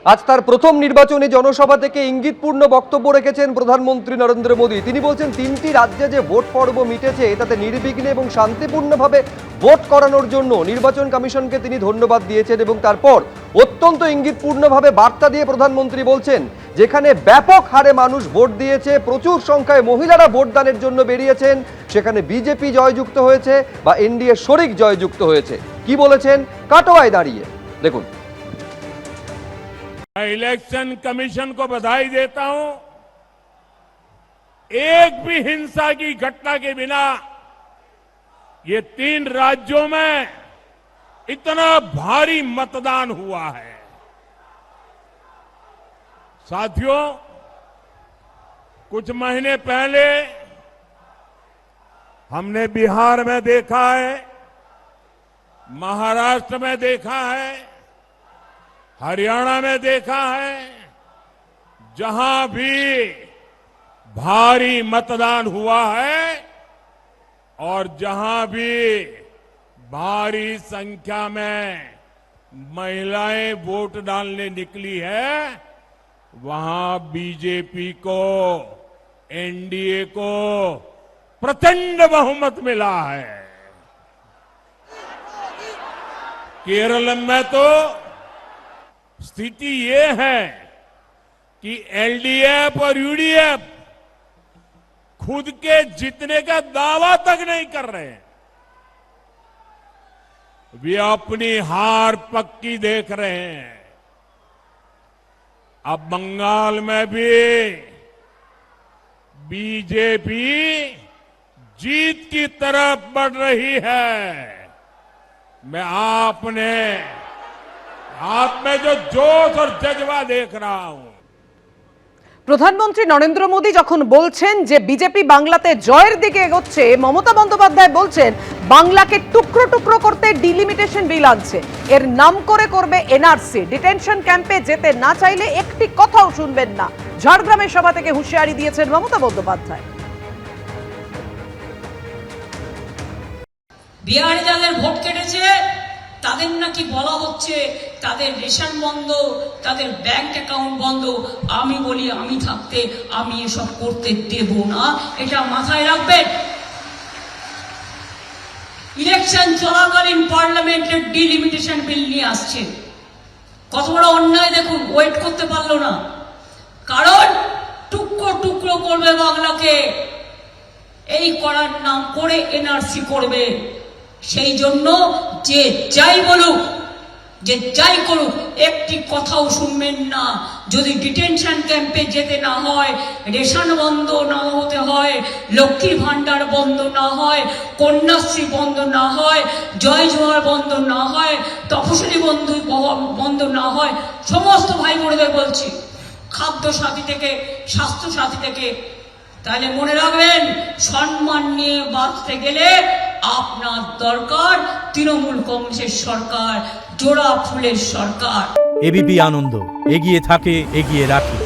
আজ তার প্রথম নির্বাচনী জনসভা থেকে ইঙ্গিতপূর্ণ বক্তব্য রেখেছেন প্রধানমন্ত্রী নরেন্দ্র মোদী। তিনি বলছেন, 3টি রাজ্যে যে ভোট পর্ব মিটেছে তাতে নির্বিঘ্নে এবং শান্তিপূর্ণভাবে ভোট করানোর জন্য নির্বাচন কমিশনকে তিনি ধন্যবাদ দিয়েছেন। এবং তারপর অত্যন্ত ইঙ্গিতপূর্ণভাবে বার্তা দিয়ে প্রধানমন্ত্রী বলছেন, যেখানে ব্যাপক হারে মানুষ ভোট দিয়েছে, প্রচুর সংখ্যায় মহিলারা ভোটদানের জন্য বেরিয়েছেন, সেখানে বিজেপি জয়যুক্ত হয়েছে বা এনডিএ শরিক জয়যুক্ত হয়েছে। কি বলেছেন কাটোয়ায় দাঁড়িয়ে দেখুন। मैं इलेक्शन कमीशन को बधाई देता हूं। एक भी हिंसा की घटना के बिना ये 3 राज्यों में इतना भारी मतदान हुआ है। साथियों, कुछ महीने पहले हमने बिहार में देखा है, महाराष्ट्र में देखा है, हरियाणा में देखा है, जहां भी भारी मतदान हुआ है और जहां भी भारी संख्या में महिलाएं वोट डालने निकली है, वहां बीजेपी को, एनडीए को प्रचंड बहुमत मिला है। केरल में तो स्थिति ये है कि एलडीएफ और यूडीएफ खुद के जीतने का दावा तक नहीं कर रहे हैं। वे अपनी हार पक्की देख रहे हैं। अब बंगाल में भी बीजेपी जीत की तरफ बढ़ रही है। मैं आप में जो जोश और जज्बा देख रहा हूं। প্রধানমন্ত্রী নরেন্দ্র মোদী যখন বলছেন যে বিজেপি বাংলাতে জয়ের দিকে এগোচ্ছে, মমতা বন্দ্যোপাধ্যায় বলছেন বাংলাকে টুকরো টুকরো করতে ডিলিমিটেশন বিল আনছে, এর নাম করে করবে এনআরসি, ডিটেনশন ক্যাম্পে যেতে না চাইলে একটি কথাও শুনবেন না। ঝাড়গ্রামের সভা থেকে হুঁশিয়ারি দিয়েছেন মমতা বন্দ্যোপাধ্যায়। বিহারে যাদের ভোট কেটেছে তাদের নাকি বলা হচ্ছে তাদের রেশন বন্ধ, তাদের ব্যাংক অ্যাকাউন্ট বন্ধ। আমি বলি, আমি থাকতে আমি এসব করতে দেব না, এটা মাথায় রাখবেন। ইলেকশন চলাকালীন পার্লামেন্টের ডিলিমিটেশন বিল নিয়ে আসছে। কত বড় অন্যায় দেখুন, ওয়েট করতে পারলো না, কারণ টুকরো টুকরো করবে বাংলাকে, এই করার নাম করে এনআরসি করবে। সেই জন্য যে যাই বলুক, যে যাই করুক, একটি কথাও শুনবেন না। যদি ডিটেনশন ক্যাম্পে যেতে না হয়, রেশন বন্ধ না হতে হয়, লক্ষ্মীর ভান্ডার বন্ধ না হয়, কন্যাশ্রী বন্ধ না হয়, জয় জোহার বন্ধ না হয়, তপশিলি বন্ধ না হয়, সমস্ত ভাই বোনদের বলছি, খাদ্য সাথী থেকে স্বাস্থ্য সাথী থেকে, তাহলে মনে রাখবেন, সম্মান নিয়ে বাঁচতে গেলে আপনার দরকার তৃণমূল কংগ্রেসের সরকার, জোড়া ফুলের সরকার। এবিপি আনন্দ, এগিয়ে থাকে, এগিয়ে রাখে।